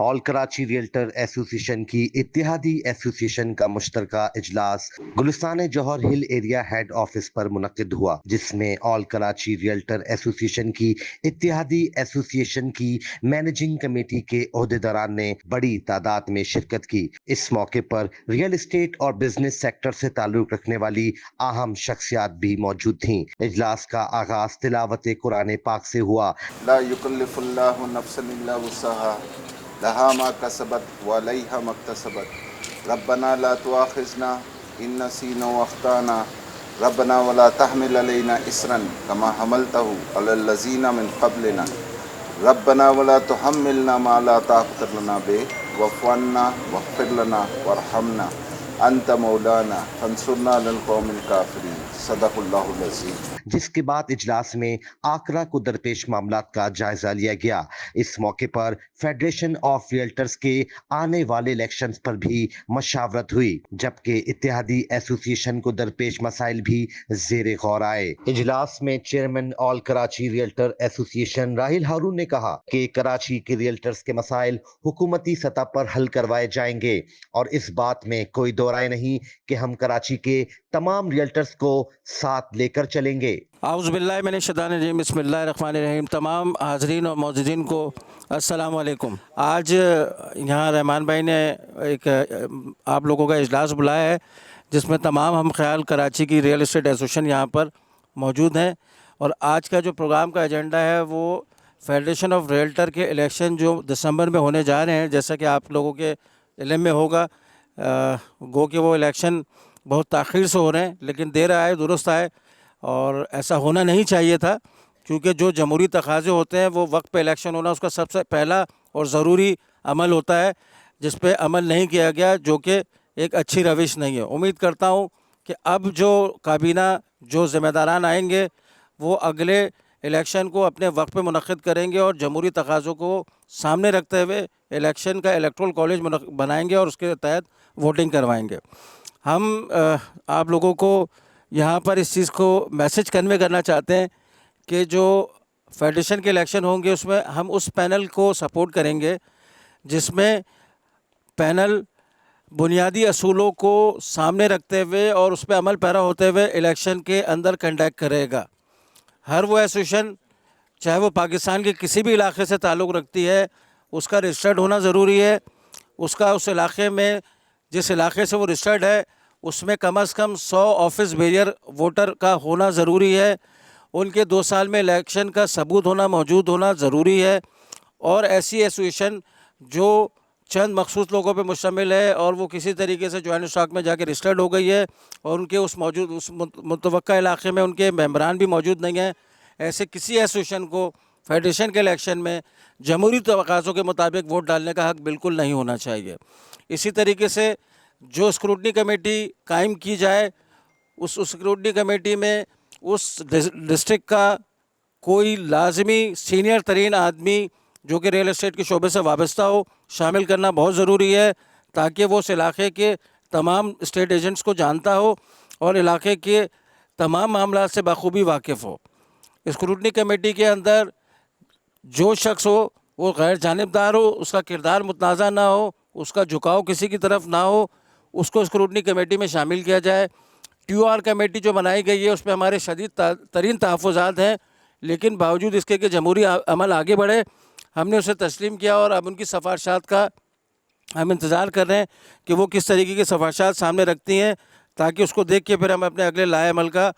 All Karachi Realtor association की इत्तेहादी association का मुश्तरका इजलास गुलिस्तान जौहर हिल एरिया हेड ऑफिस पर मुनक्किद हुआ, जिसमें ऑल कराची रियल्टर एसोसिएशन की इत्तेहादी एसोसिएशन की मैनेजिंग कमेटी के ओहदेदारान ने बड़ी तादाद में शिरकत की। इस मौके पर रियल एस्टेट और बिजनेस सेक्टर से ताल्लुक रखने वाली अहम शख्सियात भी मौजूद थीं। इजलास का आगाज तिलावत कुरान पाक से हुआ। ला युकल्लिफुल्लाहु नफ्सन इल्ला वुस्अहा लहा मा कसबत व अलैहा मक्तसबत रब्बना ला तुआखिजना इन नसीना व अख्ताना रब्बना वला तहमिल अलैना इसरन कमा हमलतहु अलल लज़ीना मिन क़ब्लिना रब्बना वला तुहम्मिलना मा ला ताक़त लना बि वअफ़ु अन्ना वग़फ़िर लना वरहमना अंत मौलाना फंसुरना अलल क़ौमिल काफ़िरीन। सदक़ुल्लाहुल अज़ीम। जिसके बाद इजलास में आकरा को दरपेश मामलात का जायजा लिया गया। इस मौके पर फेडरेशन ऑफ रियल्टर्स के आने वाले इलेक्शंस पर भी मशावरत हुई, जबकि इत्तेहादी एसोसिएशन को दरपेश मसाइल भी जेर गौर आए। इजलास में chairman All Karachi Realtor Association Raheel Haroon ने कहा कि कराची के रियल्टर्स के मसाइल हुकूमती सतह पर हल करवाए जाएंगे और इस बात में कोई दो राय नहीं कि हम कराची के तमाम रियल्टर्स को साथ लेकर चलेंगे। आउज़ुबिल्लाहि मिनश्शैतानिर्रजीम, बिस्मिल्लाहिर्रहमानिर्रहीम। तमाम हाज़रीन और मौजूदीन को अस्सलाम वालेकुम। आज यहाँ रहमान भाई ने एक आप लोगों का इजलास बुलाया है, जिसमें तमाम हम ख्याल कराची की रियल एस्टेट एसोसिएशन यहाँ पर मौजूद हैं। और आज का जो प्रोग्राम का एजेंडा है वो फेडरेशन ऑफ रियल्टर के इलेक्शन जो दिसंबर में होने जा रहे हैं, जैसा कि आप लोगों के इल्म में होगा, गो कि वो इलेक्शन बहुत ताख़ीर से हो रहे हैं, लेकिन देर आए दुरुस्त आए और ऐसा होना नहीं चाहिए था, क्योंकि जो जमहूरी तकाज़े होते हैं वो वक्त पे इलेक्शन होना उसका सबसे पहला और ज़रूरी अमल होता है, जिस पे अमल नहीं किया गया, जो कि एक अच्छी रविश नहीं है। उम्मीद करता हूँ कि अब जो काबीना जो ज़िम्मेदारान आएंगे वो अगले इलेक्शन को अपने वक्त पे मुनक़्क़िद करेंगे और जमहूरी तकाज़ों को सामने रखते हुए इलेक्शन का इलेक्टोरल कॉलेज बनाएंगे और उसके तहत वोटिंग करवाएंगे। हम आप लोगों को यहाँ पर इस चीज़ को मैसेज कन्वे करना चाहते हैं कि जो फेडरेशन के इलेक्शन होंगे उसमें हम उस पैनल को सपोर्ट करेंगे जिसमें पैनल बुनियादी असूलों को सामने रखते हुए और उस पर अमल पैरा होते हुए इलेक्शन के अंदर कंडक्ट करेगा। हर वो एसोसिएशन, चाहे वो पाकिस्तान के किसी भी इलाके से ताल्लुक़ रखती है, उसका रजिस्टर्ड होना ज़रूरी है। उसका उस इलाके में, जिस इलाके से वो रजिस्टर्ड है, उसमें कम से कम 100 ऑफिस बैरियर वोटर का होना ज़रूरी है। उनके 2 साल में इलेक्शन का सबूत होना, मौजूद होना ज़रूरी है। और ऐसी एसोसिएशन जो चंद मखसूस लोगों पे मुश्तमिल है और वो किसी तरीके से जॉइंट स्टॉक में जाके रजिस्टर्ड हो गई है और उनके उस मुतवक्का इलाके में उनके मेंबरान भी मौजूद नहीं हैं, ऐसे किसी एसोसिएशन को फेडरेशन के इलेक्शन में जमहूरी तकाज़ों के मुताबिक वोट डालने का हक़ बिल्कुल नहीं होना चाहिए। इसी तरीके से जो स्क्रूटनी कमेटी कायम की जाए, उस स्क्रूटनी कमेटी में उस डिस्ट्रिक्ट का कोई लाजमी सीनियर तरीन आदमी जो कि रियल एस्टेट के शोबे से वाबस्ता हो, शामिल करना बहुत ज़रूरी है, ताकि वो उस इलाके के तमाम स्टेट एजेंट्स को जानता हो और इलाके के तमाम मामला से बखूबी वाकिफ़ हो। स्क्रूटनी कमेटी के अंदर जो शख्स हो वो गैर जानिबदार हो, उसका किरदार मुतनाज़ा ना हो, उसका झुकाव किसी की तरफ ना हो, उसको स्क्रूटनी कमेटी में शामिल किया जाए। TOR कमेटी जो बनाई गई है उसमें हमारे शदीद तरीन तहफ़्फ़ुज़ात हैं, लेकिन बावजूद इसके कि जमहूरी अमल आगे बढ़े, हमने उसे तस्लीम किया और अब उनकी सिफारिशात का हम इंतज़ार कर रहे हैं कि वो किस तरीके की सिफारिशात सामने रखती हैं, ताकि उसको देख के फिर हम अपने अगले लाए अमल का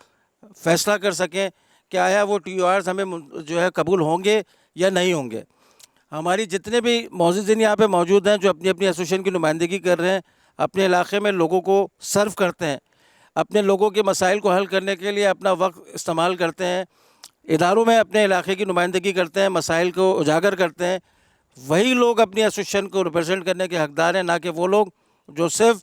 फ़ैसला कर सकें कि आया वो TORs हमें जो है कबूल होंगे या नहीं होंगे। हमारी जितने भी मौजूदीन यहाँ पे मौजूद हैं जो अपनी अपनी एसोसिएशन की नुमाइंदगी कर रहे हैं, अपने इलाके में लोगों को सर्व करते हैं, अपने लोगों के मसाइल को हल करने के लिए अपना वक्त इस्तेमाल करते हैं, इदारों में अपने इलाके की नुमाइंदगी करते हैं, मसाइल को उजागर करते हैं, वही लोग अपनी एसोसिएशन को रिप्रेजेंट करने के हकदार हैं, ना कि वो लोग जो सिर्फ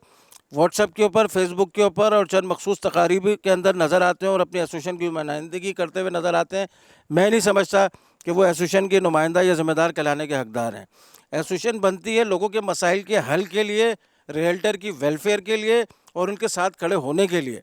व्हाट्सएप के ऊपर, फेसबुक के ऊपर और चंद मखसूस तकारीब के अंदर नज़र आते हैं और अपनी एसोसिएशन की नुमाइंदगी करते हुए नज़र आते हैं। मैं नहीं समझता कि वो एसोसिएशन के नुमाइंदा या ज़िम्मेदार कहलाने के हकदार हैं। एसोसिएशन बनती है लोगों के मसाइल के हल के लिए, रियल्टर की वेलफेयर के लिए और उनके साथ खड़े होने के लिए।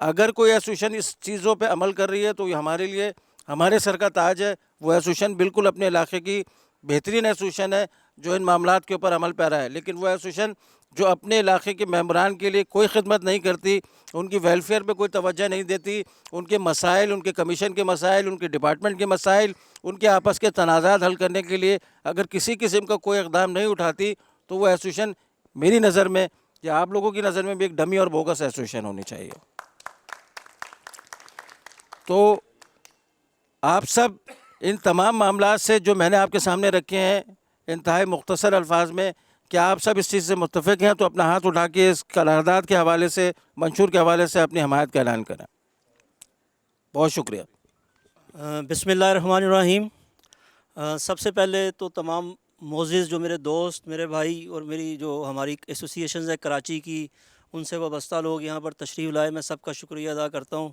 अगर कोई एसोसिएशन इस चीज़ों पे अमल कर रही है तो ये हमारे लिए हमारे सर का ताज है। वो एसोसिएशन बिल्कुल अपने इलाके की बेहतरीन एसोसिएशन है, जो इन मामलात के ऊपर अमल पैरा है, लेकिन वो एसोसिएशन जो अपने इलाके के मेंबरान के लिए कोई खिदमत नहीं करती, उनकी वेलफेयर पे कोई तवज्जो नहीं देती, उनके मसाइल, उनके कमीशन के मसाइल, उनके डिपार्टमेंट के मसाइल, उनके आपस के तनाज़ात हल करने के लिए अगर किसी किस्म का कोई इक़दाम नहीं उठाती, तो वो एसोसिएशन मेरी नज़र में या आप लोगों की नज़र में भी एक डमी और बोगस एसोसिएशन होनी चाहिए। तो आप सब इन तमाम मामलात से जो मैंने आपके सामने रखे हैं इंतहाई मुख्तसर अल्फाज में, क्या आप सब इस चीज़ से मुत्तफ़िक़ हैं? तो अपना हाथ उठा के इस करारदाद के हवाले से, मंशूर के हवाले से अपनी हमायत का ऐलान करें। बहुत शुक्रिया। बिस्मिल्लाहिर्रहमानिर्रहीम। सबसे पहले तो तमाम मोअज़्ज़िज़ जो मेरे दोस्त, मेरे भाई और मेरी जो हमारी एसोसिएशन है कराची की, उनसे वाबस्ता लोग यहाँ पर तशरीफ़ लाए, मैं सबका शुक्रिया अदा करता हूँ।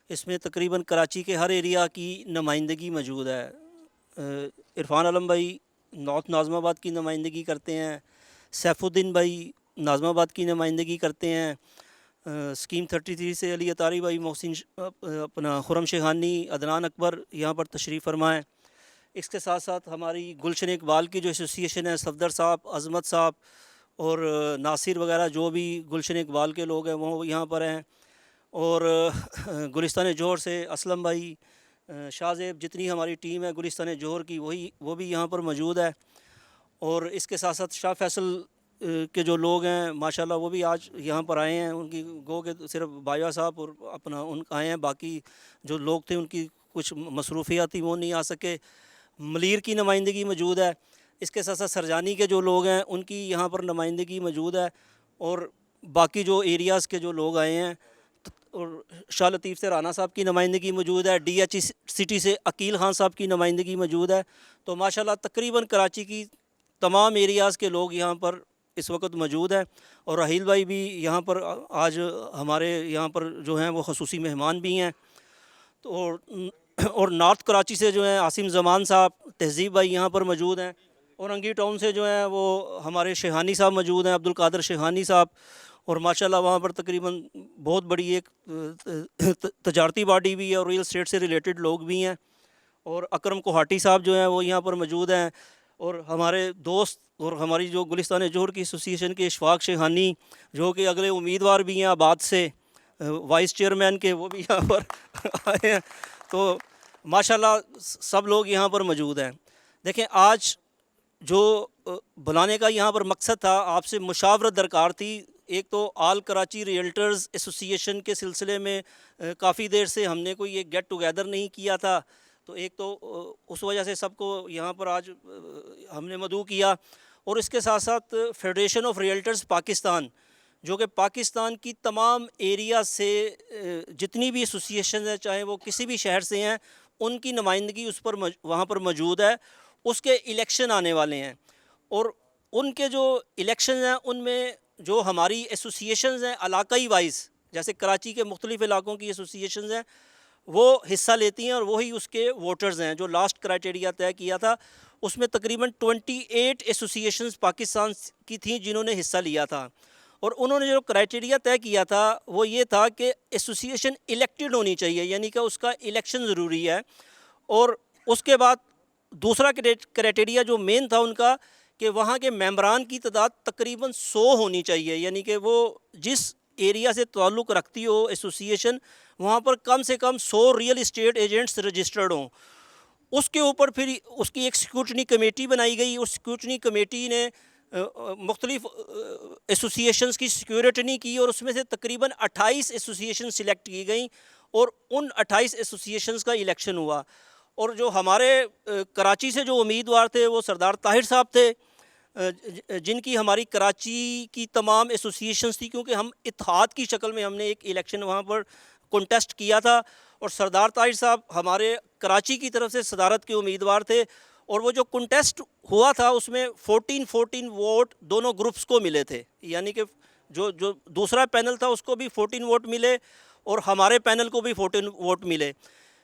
इसमें तकरीबन कराची के हर एरिया की नुमाइंदगी मौजूद है। इरफ़ान आलम भाई नॉर्थ नाज़माबाद की नुमाइंदगी करते हैं, सैफुद्दीन भाई नाज़माबाद की नुमाइंदगी करते हैं, स्कीम 33 से अली अतारी भाई, मोहसिन अपना खुरम शेहानी, अदनान अकबर यहाँ पर तशरीफ़ फरमाएँ। इसके साथ साथ हमारी गुलशन इकबाल की जो एसोसिएशन है, सफदर साहब, अज़मत साहब और नासिर वगैरह जो भी गुलशन इकबाल के लोग हैं वो यहाँ पर हैं। और गुलिस्तान जोहर से असलम भाई, शाहज़ेब, जितनी हमारी टीम है गुलिस्तान जोहर की वो भी यहाँ पर मौजूद है। और इसके साथ साथ शाह फैसल के जो लोग हैं माशाल्लाह वो भी आज यहाँ पर आए हैं। उनकी गो के सिर्फ बाया साहब और अपना उन आए हैं, बाकी जो लोग थे उनकी कुछ मसरूफियात थी वो नहीं आ सके। मलीर की नुमाइंदगी मौजूद है। इसके साथ साथ सरजानी के जो लोग हैं उनकी यहाँ पर नुमाइंदगी मौजूद है। और बाकी जो एरियाज़ के जो लोग आए हैं, और शाह लतीफ़ से राना साहब की नुमाइंदगी मौजूद है, DH सिटी से अकील ख़ान साहब की नुमाइंदगी मौजूद है। तो माशाल्लाह तकरीबन कराची की तमाम एरियाज़ के लोग यहाँ पर इस वक्त मौजूद हैं। और राहील भाई भी यहाँ पर आज हमारे यहाँ पर जो हैं वो ख़ुसूसी मेहमान भी हैं। तो और नॉर्थ कराची से जो हैं आसिम ज़मान साहब, तहज़ीब भाई यहाँ पर मौजूद हैं। और अंगी टाउन से जो हैं वो हमारे शेहानी साहब मौजूद हैं, अब्दुल कादर शेहानी साहब। और माशाल्लाह वहाँ पर तकरीबन बहुत बड़ी एक तजारती बॉडी भी है और रियल एस्टेट से रिलेटेड लोग भी हैं। और अकरम कोहाटी साहब जो हैं वो यहाँ पर मौजूद हैं। और हमारे दोस्त और हमारी जो गुलिस्तान जोहर की एसोसिएशन के इशफाक शेहानी जो कि अगले उम्मीदवार भी हैं आबाद से, वाइस चेयरमैन के, वो भी यहाँ पर आए हैं। तो माशाल्लाह सब लोग यहाँ पर मौजूद हैं। देखें, आज जो बुलाने का यहाँ पर मकसद था, आपसे मुशावरत दरकार थी। एक तो आल कराची रियल्टर्स एसोसिएशन के सिलसिले में काफ़ी देर से हमने कोई एक गेट टुगेदर नहीं किया था, तो एक तो उस वजह से सबको यहाँ पर आज हमने मदऊ किया। और इसके साथ साथ फेडरेशन ऑफ रियल्टर्स पाकिस्तान, जो कि पाकिस्तान की तमाम एरिया से जितनी भी एसोसिएशन है, चाहे वो किसी भी शहर से हैं, उनकी नुमाइंदगी उस पर वहाँ पर मौजूद है। उसके इलेक्शन आने वाले हैं और उनके जो इलेक्शन हैं उनमें जो हमारी एसोसिएशंस हैं इलाकाई वाइज, जैसे कराची के मुख्तलिफ़ इलाकों की एसोसिएशंस हैं, वो हिस्सा लेती हैं और वही उसके वोटर्स हैं। जो लास्ट क्राइटेरिया तय किया था उसमें तकरीबन 28 एसोसिएशंस पाकिस्तान की थी जिन्होंने हिस्सा लिया था। और उन्होंने जो क्राइटेरिया तय किया था वो ये था कि एसोसिएशन इलेक्टेड होनी चाहिए, यानी कि उसका इलेक्शन ज़रूरी है। और उसके बाद दूसरा क्राइटेरिया जो मेन था उनका कि वहाँ के मेंबरान की तादाद तकरीबन 100 होनी चाहिए, यानी कि वो जिस एरिया से ताल्लुक़ रखती हो एसोसिएशन, वहाँ पर कम से कम 100 रियल इस्टेट एजेंट्स रजिस्टर्ड हों। उसके ऊपर फिर उसकी एक स्क्रूटनी कमेटी बनाई गई। उस स्क्रूटनी कमेटी ने मुख्तलिफ़ एसोसिएशंस की स्क्रूटनी की और उसमें से तकरीबन 28 एसोसिएशन सिलेक्ट की गई और उन 28 एसोसिएशंस का इलेक्शन हुआ। और जो हमारे कराची से जो उम्मीदवार थे वो सरदार ताहिर साहब थे, जिनकी हमारी कराची की तमाम एसोसिएशंस थी, क्योंकि हम इत्तेहाद की शक्ल में हमने एक इलेक्शन वहाँ पर कॉन्टेस्ट किया था। और सरदार ताहिर साहब हमारे कराची की तरफ से सदारत के उम्मीदवार थे। और वो जो कॉन्टेस्ट हुआ था उसमें 14 वोट दोनों ग्रुप्स को मिले थे, यानी कि जो दूसरा पैनल था उसको भी 14 वोट मिले और हमारे पैनल को भी 14 वोट मिले।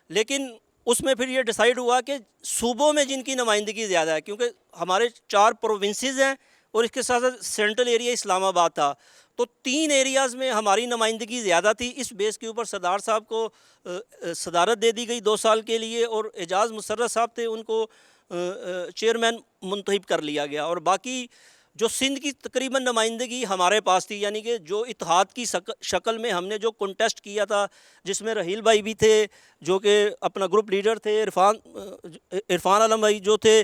लेकिन उसमें फिर ये डिसाइड हुआ कि सूबों में जिनकी नुमाइंदगी ज़्यादा है, क्योंकि हमारे 4 प्रोविंसेस हैं और इसके साथ साथ सेंट्रल एरिया इस्लामाबाद था, तो 3 एरियाज़ में हमारी नुमाइंदगी ज़्यादा थी। इस बेस के ऊपर सरदार साहब को सदारत दे दी गई 2 साल के लिए। और एजाज़ मुसर्रफ साहब थे, उनको चेयरमैन मुंतखब कर लिया गया। और बाकी जो सिंध की तकरीबन नुमाइंदगी हमारे पास थी, यानी कि जो इत्तेहाद की शक्ल में हमने जो कॉन्टेस्ट किया था, जिसमें रहील भाई भी थे जो कि अपना ग्रुप लीडर थे, इरफान आलम भाई जो थे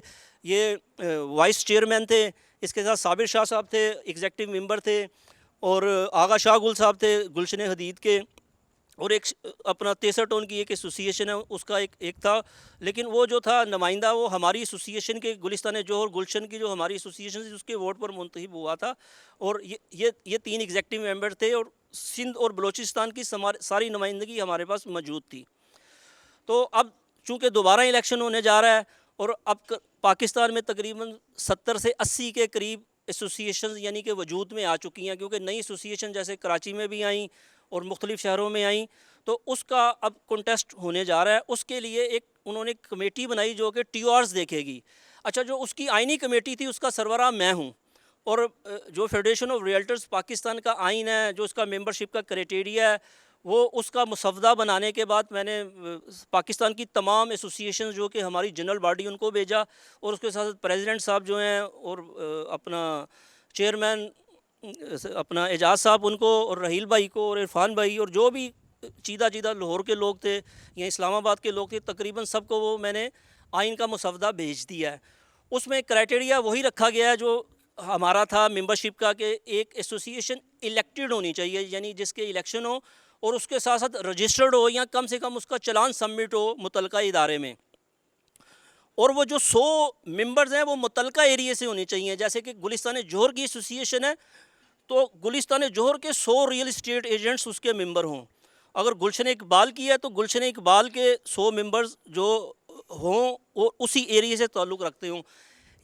ये वाइस चेयरमैन थे, इसके साथ साबिर शाह साहब थे एग्जेक्टिव मेंबर थे, और आगा शाह गुल साहब थे गुलशन हदीद के, और एक अपना 63 टोन की एक एसोसिएशन है उसका एक था। लेकिन वो जो था नुमाइंदा वो हमारी एसोसिएशन के गुलिस्तान जोहर गुलशन की जो हमारी एसोसिएशन थी उसके वोट पर मुंतखब हुआ था। और ये 3 एग्जेक्टिव मेंबर थे और सिंध और बलूचिस्तान की सारी नुमाइंदगी हमारे पास मौजूद थी। तो अब चूँकि दोबारा इलेक्शन होने जा रहा है और अब पाकिस्तान में तकरीबन 70 से 80 के करीब एसोसिएशन यानी कि वजूद में आ चुकी हैं, क्योंकि नई एसोसिएशन जैसे कराची में भी आई और मुख्तलिफ़ शहरों में आई, तो उसका अब कॉन्टेस्ट होने जा रहा है। उसके लिए एक उन्होंने कमेटी बनाई जो कि TORs देखेगी। अच्छा, जो उसकी आइनी कमेटी थी उसका सरबराह मैं हूँ, और जो फेडरेशन ऑफ रियल्टर्स पाकिस्तान का आइन है, जो उसका मेंबरशिप का क्राइटेरिया है, वो उसका मुसवदा बनाने के बाद मैंने पाकिस्तान की तमाम एसोसिएशन जो कि हमारी जनरल बॉडी उनको भेजा, और उसके साथ प्रेसिडेंट साहब जो हैं और अपना चेयरमैन अपना एजाज साहब उनको, और रहील भाई को, और इरफान भाई, और जो भी चीदा लाहौर के लोग थे या इस्लामाबाद के लोग थे, तकरीबन सबको वो मैंने आइन का मुसवदा भेज दिया है। उसमें क्राइटेरिया वही रखा गया है जो हमारा था मेंबरशिप का, कि एक एसोसिएशन इलेक्टेड होनी चाहिए, यानी जिसके इलेक्शन हो और उसके साथ साथ रजिस्टर्ड हो, या कम से कम उसका चलान सबमिट हो मुतलका इदारे में। और वो जो 100 मेंबर्स हैं वो मुतलका एरिया से होने चाहिए। जैसे कि गुलिस्तान जोहर की एसोसिएशन है तो गुलिस्तान जोहर के 100 रियल इस्टेट एजेंट्स उसके मेंबर हों। अगर गुलशन इकबाल की है तो गुलशन इकबाल के 100 मेंबर्स जो हों वो उसी एरिया से ताल्लुक़ रखते हों।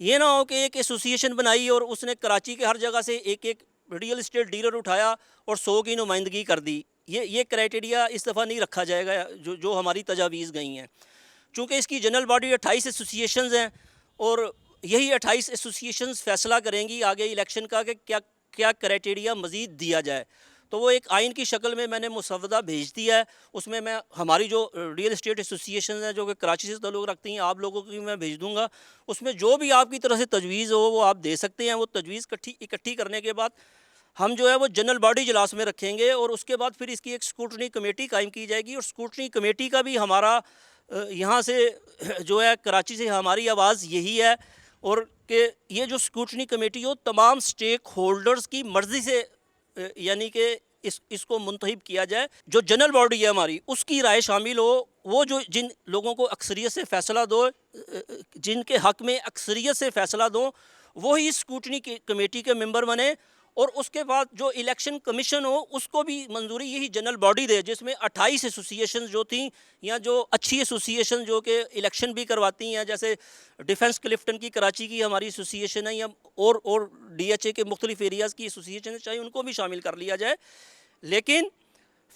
ये ना हो कि एक एसोसिएशन बनाई और उसने कराची के हर जगह से एक एक रियल इस्टेट डीलर उठाया और 100 की नुमाइंदगी कर दी। ये क्राइटेरिया इस दफ़ा नहीं रखा जाएगा जो हमारी तजावीज़ गई हैं। चूँकि इसकी जनरल बॉडी 28 एसोसिएशंस हैं और यही 28 एसोसिएशंस फ़ैसला करेंगी आगे इलेक्शन का कि क्या क्राइटेरिया मज़ीद दिया जाए। तो वो एक आइन की शक्ल में मैंने मुसवदा भेज दिया है। उसमें मैं हमारी जो रियल इस्टेट एसोसिएशन हैं जो कि कराची से ताल्लुक़ रखती हैं, आप लोगों की मैं भेज दूँगा। उसमें जो भी आपकी तरफ से तजवीज़ हो वो आप दे सकते हैं। वो तजवीज़ इकट्ठी करने के बाद हम जो है वो जनरल बॉडी इजलास में रखेंगे और उसके बाद फिर इसकी एक स्क्रूटनी कमेटी कायम की जाएगी। और स्क्रूटनी कमेटी का भी हमारा यहाँ से जो है कराची से हमारी आवाज़ यही है, और कि ये जो स्क्रूटनी कमेटी हो तमाम स्टेक होल्डर्स की मर्ज़ी से यानी कि इसको मुंतखब किया जाए। जो जनरल बॉडी है हमारी उसकी राय शामिल हो, वो जो जिन लोगों को अक्सरियत से फ़ैसला दो, जिनके हक़ में अक्सरियत से फ़ैसला दो, वो ही स्क्रूटनी कमेटी के मेंबर बने। और उसके बाद जो इलेक्शन कमीशन हो उसको भी मंजूरी यही जनरल बॉडी दे, जिसमें 28 एसोसिएशन जो थी या जो अच्छी एसोसिएशन जो कि इलेक्शन भी करवाती हैं, जैसे डिफेंस क्लिफ्टन की कराची की हमारी एसोसिएशन है, या और DHA के मुख्तलिफ एरियाज़ की एसोसिएशन है, चाहे उनको भी शामिल कर लिया जाए। लेकिन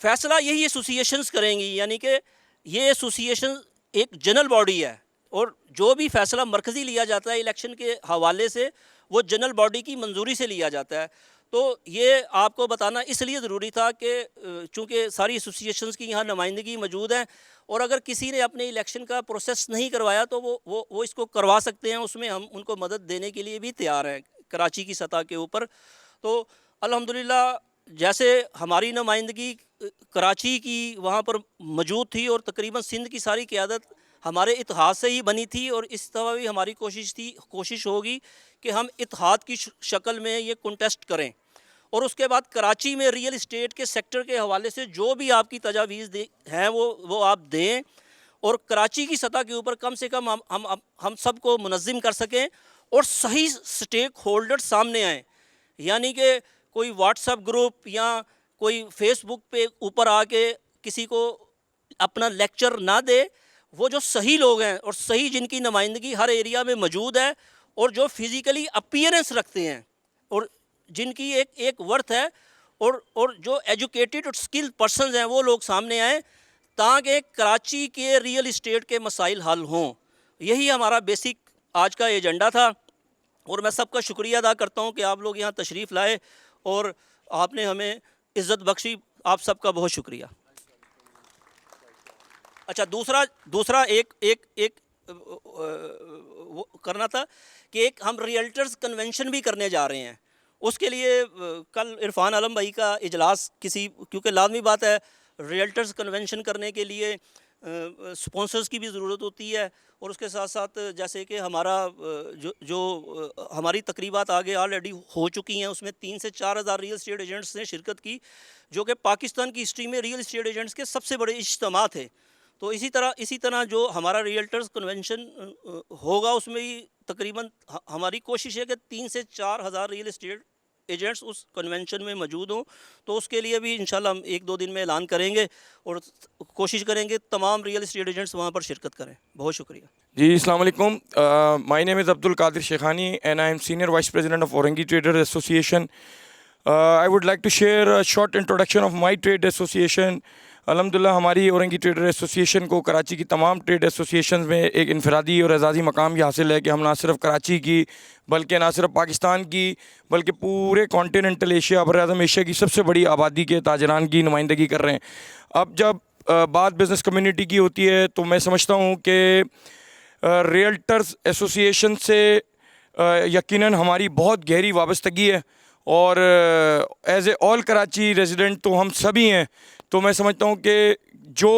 फ़ैसला यही एसोसिएशंस करेंगी, यानी कि ये एसोसिएशन एक जनरल बॉडी है और जो भी फ़ैसला मरकज़ी लिया जाता है इलेक्शन के हवाले से वो जनरल बॉडी की मंजूरी से लिया जाता है। तो ये आपको बताना इसलिए ज़रूरी था कि चूँकि सारी एसोसिएशंस की यहाँ नुमाइंदगी मौजूद है, और अगर किसी ने अपने इलेक्शन का प्रोसेस नहीं करवाया तो वो इसको करवा सकते हैं। उसमें हम उनको मदद देने के लिए भी तैयार हैं कराची की सतह के ऊपर। तो अल्हम्दुलिल्लाह जैसे हमारी नुमाइंदगी कराची की वहाँ पर मौजूद थी और तकरीबन सिंध की सारी क़यादत हमारे इत्तेहाद से ही बनी थी, और इस दफ़ा भी हमारी कोशिश होगी कि हम इत्तेहाद की शक्ल में ये कॉन्टेस्ट करें। और उसके बाद कराची में रियल इस्टेट के सेक्टर के हवाले से जो भी आपकी तजावीज़ हैं वो आप दें, और कराची की सतह के ऊपर कम से कम हम सबको मुनज़्ज़म कर सकें और सही स्टेक होल्डर सामने आएँ। यानी कि कोई व्हाट्सएप ग्रुप या कोई फेसबुक पे ऊपर आके किसी को अपना लेक्चर ना दे। वो जो सही लोग हैं और सही जिनकी नुमाइंदगी हर एरिया में मौजूद है और जो फिज़िकली अपीयरेंस रखते हैं और जिनकी एक वर्थ है, और जो एजुकेटेड और स्किल्ड पर्सनस हैं वो लोग सामने आएँ ताकि कराची के रियल इस्टेट के मसाइल हल हों। यही हमारा बेसिक आज का एजेंडा था, और मैं सबका शुक्रिया अदा करता हूँ कि आप लोग यहाँ तशरीफ़ लाए और आपने हमें इज़्ज़त बख्शी। आप सबका बहुत शुक्रिया। अच्छा, दूसरा एक वो करना था कि एक हम रियल्टर्स कन्वेंशन भी करने जा रहे हैं। उसके लिए कल इरफान आलम भाई का इजलास क्योंकि लाजमी बात है रियल्टर्स कन्वेंशन करने के लिए स्पॉन्सर्स की भी ज़रूरत होती है, और उसके साथ साथ जैसे कि हमारा हमारी तकरीबात आगे ऑलरेडी हो चुकी हैं, उसमें 3 से 4 हज़ार रियल इस्टेट एजेंट्स ने शिरकत की, जो कि पाकिस्तान की हिस्ट्री में रियल इस्टेट एजेंट्स के सबसे बड़े इज्तिमा थे। तो इसी तरह जो हमारा रियल्टर्स कन्वेंशन होगा, उसमें भी तकरीबन हमारी कोशिश है कि 3 से 4 हज़ार रियल इस्टेट एजेंट्स उस कन्वेंशन में मौजूद हों। तो उसके लिए भी इंशाल्लाह हम 1-2 दिन में ऐलान करेंगे और कोशिश करेंगे तमाम रियल इस्टेट एजेंट्स वहाँ पर शिरकत करें। बहुत शुक्रिया जी। अस्सलाम वालेकुम। My name is Abdul Qadir Shekhani and I am senior vice president of Orangi Trader Association. I would like to share a short introduction of my trade association. अल्हम्दुलिल्लाह हमारी औरंगी ट्रेडर एसोसिएशन को कराची की तमाम ट्रेड एसोसिएशन में एक इनफरादी और एजाज़ी मकाम भी हासिल है कि हम ना सिर्फ कराची की बल्कि ना सिर्फ पाकिस्तान की बल्कि पूरे कॉन्टिनेंटल एशिया बरआज़म एशिया की सबसे बड़ी आबादी के ताजरान की नुमाइंदगी कर रहे हैं। अब जब बात बिज़नेस कम्युनिटी की होती है तो मैं समझता हूँ कि रियल्टर्स एसोसिएशन से यकीनन हमारी बहुत गहरी वाबस्तगी है, और as a all Karachi resident तो हम सभी हैं। तो मैं समझता हूँ कि जो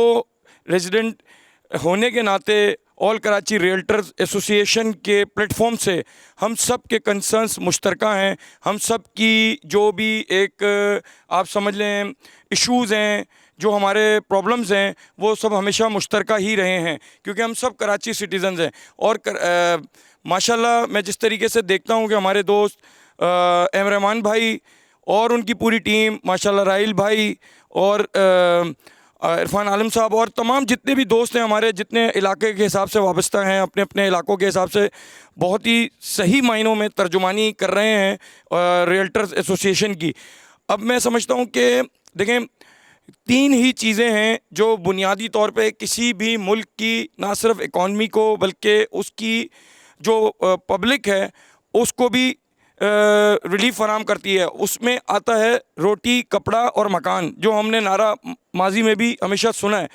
रेजिडेंट होने के नाते ऑल कराची रियल्टर्स एसोसिएशन के प्लेटफॉर्म से हम सब के कंसर्न्स मुश्तरका हैं। हम सब की जो भी एक आप समझ लें इश्यूज़ हैं, जो हमारे प्रॉब्लम्स हैं, वो सब हमेशा मुश्तरका ही रहे हैं क्योंकि हम सब कराची सिटीज़न्स हैं। और माशाल्लाह मैं जिस तरीके से देखता हूँ कि हमारे दोस्त एम रहमान भाई और उनकी पूरी टीम, माशाल्लाह राहिल भाई और इरफान आलम साहब और तमाम जितने भी दोस्त हैं हमारे, जितने इलाके के हिसाब से वाबस्ता हैं, अपने अपने इलाकों के हिसाब से बहुत ही सही मायनों में तर्जुमानी कर रहे हैं रियल्टर्स एसोसिएशन की। अब मैं समझता हूँ कि देखें 3 ही चीज़ें हैं जो बुनियादी तौर पे किसी भी मुल्क की ना सिर्फ इकॉनमी को बल्कि उसकी जो पब्लिक है उसको भी रिलीफ फराम करती है। उसमें आता है रोटी, कपड़ा और मकान, जो हमने नारा माजी में भी हमेशा सुना है।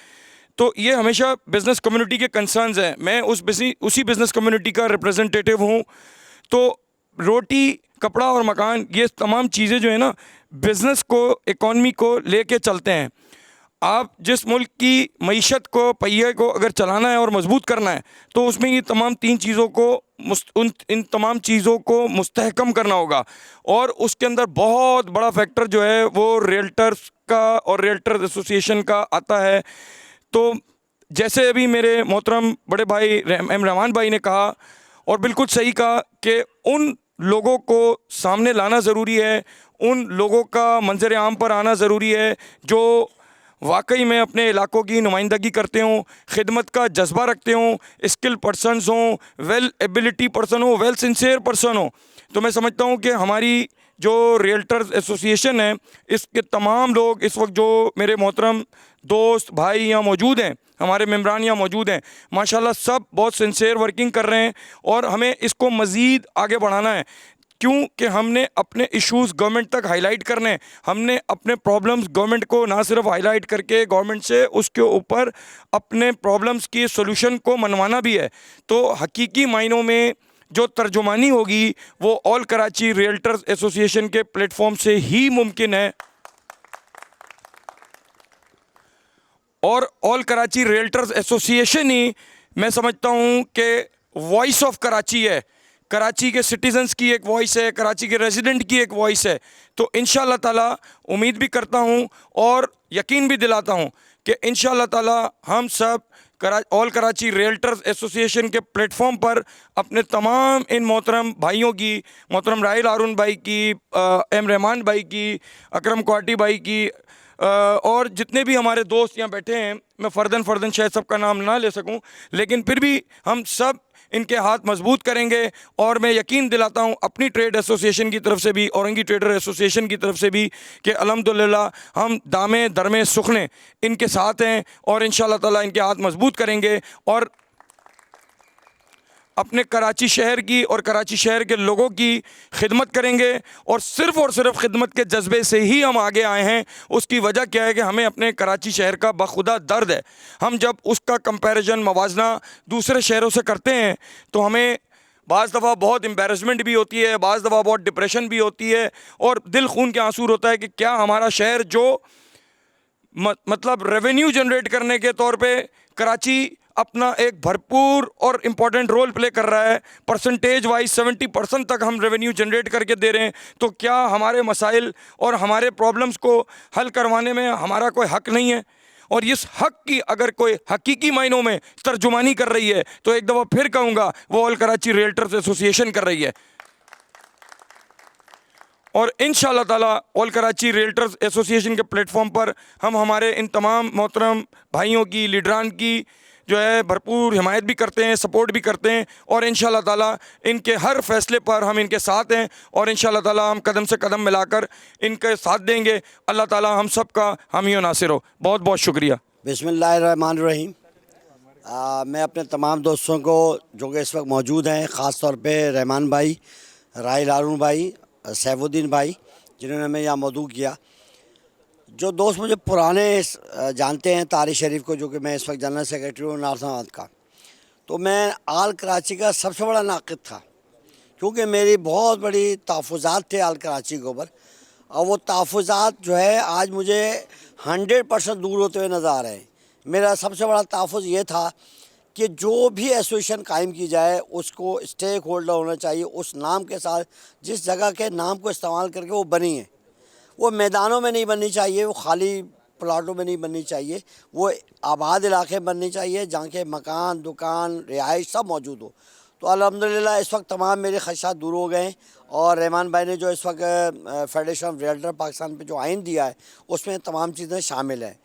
तो ये हमेशा बिज़नेस कम्युनिटी के कंसर्न्स हैं। मैं उसी बिज़नेस कम्युनिटी का रिप्रेजेंटेटिव हूँ। तो रोटी, कपड़ा और मकान, ये तमाम चीज़ें जो है ना बिज़नेस को, इकॉनमी को लेके चलते हैं। आप जिस मुल्क की मईशत को, पहिए को अगर चलाना है और मजबूत करना है तो उसमें ये तमाम 3 चीज़ों को इन तमाम चीज़ों को मुस्तहकम करना होगा। और उसके अंदर बहुत बड़ा फैक्टर जो है वो रियल्टर्स का और रियल्टर्स एसोसिएशन का आता है। तो जैसे अभी मेरे मोहतरम बड़े भाई एम रहमान भाई ने कहा और बिल्कुल सही कहा कि उन लोगों को सामने लाना ज़रूरी है, उन लोगों का मंजर आम पर आना ज़रूरी है जो वाकई में अपने इलाकों की नुमाइंदगी करते हों, खिदमत का जज्बा रखते हों, स्किल पर्सनस हों, वेल एबिलिटी पर्सन हो, वेल सिंसियर पर्सन हो। तो मैं समझता हूँ कि हमारी जो रियल्टर्स एसोसिएशन है इसके तमाम लोग इस वक्त जो मेरे मोहतरम दोस्त भाई यहाँ मौजूद हैं, हमारे मेम्बरान यहाँ मौजूद हैं, माशाल्लाह सब बहुत सिंसियर वर्किंग कर रहे हैं और हमें इसको मज़ीद आगे बढ़ाना है। क्योंकि हमने अपने इश्यूज़ गवर्नमेंट तक हाईलाइट करने हैं, हमने अपने प्रॉब्लम्स गवर्नमेंट को ना सिर्फ हाईलाइट करके गवर्नमेंट से उसके ऊपर अपने प्रॉब्लम्स की सॉल्यूशन को मनवाना भी है। तो हकीकी मायनों में जो तर्जुमानी होगी वो ऑल कराची रियल्टर्स एसोसिएशन के प्लेटफॉर्म से ही मुमकिन है। और ऑल कराची रियल्टर्स एसोसिएशन ही मैं समझता हूँ कि वॉइस ऑफ कराची है, कराची के सिटीज़न्स की एक वॉइस है, कराची के रेजिडेंट की एक वॉइस है। तो इंशाअल्लाह ताला उम्मीद भी करता हूँ और यकीन भी दिलाता हूँ कि इंशाअल्लाह ताला हम सब ऑल कराची रियल्टर्स एसोसिएशन के प्लेटफॉर्म पर अपने तमाम इन मोहतरम भाइयों की, मोहतरम राहिल हारून भाई की, एम रहमान भाई की, अकरम क्वाटी भाई की और जितने भी हमारे दोस्त यहाँ बैठे हैं, मैं फ़र्दन शायद सबका नाम ना ले सकूं, लेकिन फिर भी हम सब इनके हाथ मजबूत करेंगे। और मैं यकीन दिलाता हूँ अपनी ट्रेड एसोसिएशन की तरफ से भी, औरंगी ट्रेडर एसोसिएशन की तरफ से भी, कि अल्हम्दुलिल्लाह हम दामे दरमे सुखने इनके साथ हैं और इंशाअल्लाह ताला इनके हाथ मजबूत करेंगे। और अपने कराची शहर की और कराची शहर के लोगों की खिदमत करेंगे और सिर्फ खिदमत के जज्बे से ही हम आगे आए हैं। उसकी वजह क्या है कि हमें अपने कराची शहर का बखुदा दर्द है। हम जब उसका कंपैरिजन मवाजना दूसरे शहरों से करते हैं तो हमें बाज़ दफ़ा बहुत एम्बैरसमेंट भी होती है, बाज़ दफ़ा बहुत डिप्रेशन भी होती है और दिल खून के आंसू होता है कि क्या हमारा शहर जो मतलब रेवेन्यू जनरेट करने के तौर पे कराची अपना एक भरपूर और इम्पॉर्टेंट रोल प्ले कर रहा है, परसेंटेज वाइज 70% तक हम रेवेन्यू जनरेट करके दे रहे हैं, तो क्या हमारे मसाइल और हमारे प्रॉब्लम्स को हल करवाने में हमारा कोई हक़ नहीं है? और इस हक़ की अगर कोई हकीकी मायनों में तर्जुमानी कर रही है तो एक दफ़ा फिर कहूँगा वो ऑल कराची रियल्टर्स एसोसिएशन कर रही है। और इंशाअल्लाह ताला ऑल कराची रियल्टर्स एसोसिएशन के प्लेटफॉर्म पर हम हमारे इन तमाम मोहतरम भाइयों की, लीडरान की जो है भरपूर हिमायत भी करते हैं, सपोर्ट भी करते हैं और इंशाअल्लाह ताला इनके हर फैसले पर हम इनके साथ हैं और इंशाअल्लाह ताला हम कदम से कदम मिलाकर इनके साथ देंगे। अल्लाह ताला हम सब का हामी और नासिर हो। बहुत बहुत शुक्रिया। बिस्मिल्लाहिर्रहमानिर्रहीम। मैं अपने तमाम दोस्तों को जो कि इस वक्त मौजूद हैं, ख़ास तौर पे रहमान भाई, राहिल हारून भाई, सैफुद्दीन भाई जिन्होंने हमें यहाँ मौजूद किया, जो दोस्त मुझे पुराने जानते हैं तारिक शरीफ को, जो कि मैं इस वक्त जनरल सेक्रेटरी हूँ नारसाबाद का, तो मैं आल कराची का सबसे बड़ा नाक़िद था क्योंकि मेरी बहुत बड़ी तहफ़्फ़ुज़ात थे आल कराची के ऊपर और वो तहफ़्फ़ुज़ात जो है आज मुझे 100% दूर होते हुए नज़र आ रहे हैं। मेरा सबसे बड़ा तहफ़्फ़ुज़ ये था कि जो भी एसोसिएशन कायम की जाए उसको स्टेक होल्डर होना चाहिए, उस नाम के साथ जिस जगह के नाम को इस्तेमाल करके वो बनी है, वो मैदानों में नहीं बननी चाहिए, वो खाली प्लाटों में नहीं बननी चाहिए, वो आबाद इलाके में बननी चाहिए जहाँ के मकान, दुकान, रिहाइश सब मौजूद हो। तो अल्हम्दुलिल्लाह इस वक्त तमाम मेरे ख़दशात दूर हो गए और रहमान भाई ने जो इस वक्त फेडरेशन ऑफ रियल्टर पाकिस्तान पे जो आइन दिया है उसमें तमाम चीज़ें शामिल हैं।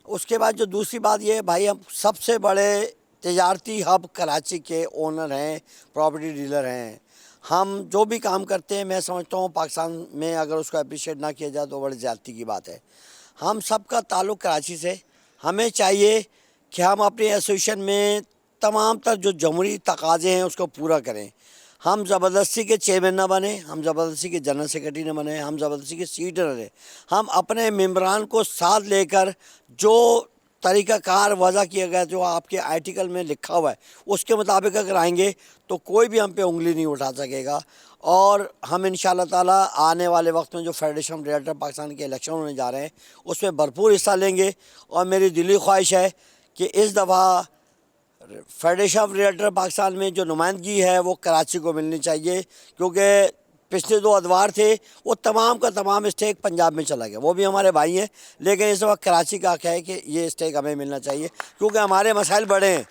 उसके बाद जो दूसरी बात ये है भाई, हम सबसे बड़े तजारती हब कराची के ओनर हैं, प्रॉपर्टी डीलर हैं। हम जो भी काम करते हैं मैं समझता हूँ पाकिस्तान में अगर उसको अप्रिशिएट ना किया जाए तो बड़ी ज़्यादती की बात है। हम सब का ताल्लुक़ कराची से, हमें चाहिए कि हम अपनी एसोसिएशन में तमाम तर जो जमहूरी तकाज़े हैं उसको पूरा करें। हम ज़बरदस्ती के चेयरमैन न बने, हम ज़बरदस्ती के जनरल सेक्रेटरी न बने, हम ज़बरदस्ती के सीट न रहे। हम अपने मेम्बरान को साथ लेकर जो तरीक़ाकार वज़ा किया गया, जो आपके आर्टिकल में लिखा हुआ है, उसके मुताबिक अगर आएंगे तो कोई भी हम पे उंगली नहीं उठा सकेगा। और हम इंशाअल्लाह ताला आने वाले वक्त में जो फेडरेशन ऑफ रियल्टर पाकिस्तान के इलेक्शन होने जा रहे हैं उसमें भरपूर हिस्सा लेंगे और मेरी दिली ख्वाहिश है कि इस दफ़ा फेडरेशन ऑफ रियल्टर पाकिस्तान में जो नुमाइंदगी है वो कराची को मिलनी चाहिए, क्योंकि पिछले 2 अदवार थे वो तमाम का तमाम स्टेक पंजाब में चला गया, वो भी हमारे भाई हैं, लेकिन इस वक्त कराची का क्या है कि ये स्टेक हमें मिलना चाहिए क्योंकि हमारे मसाइल बड़े हैं,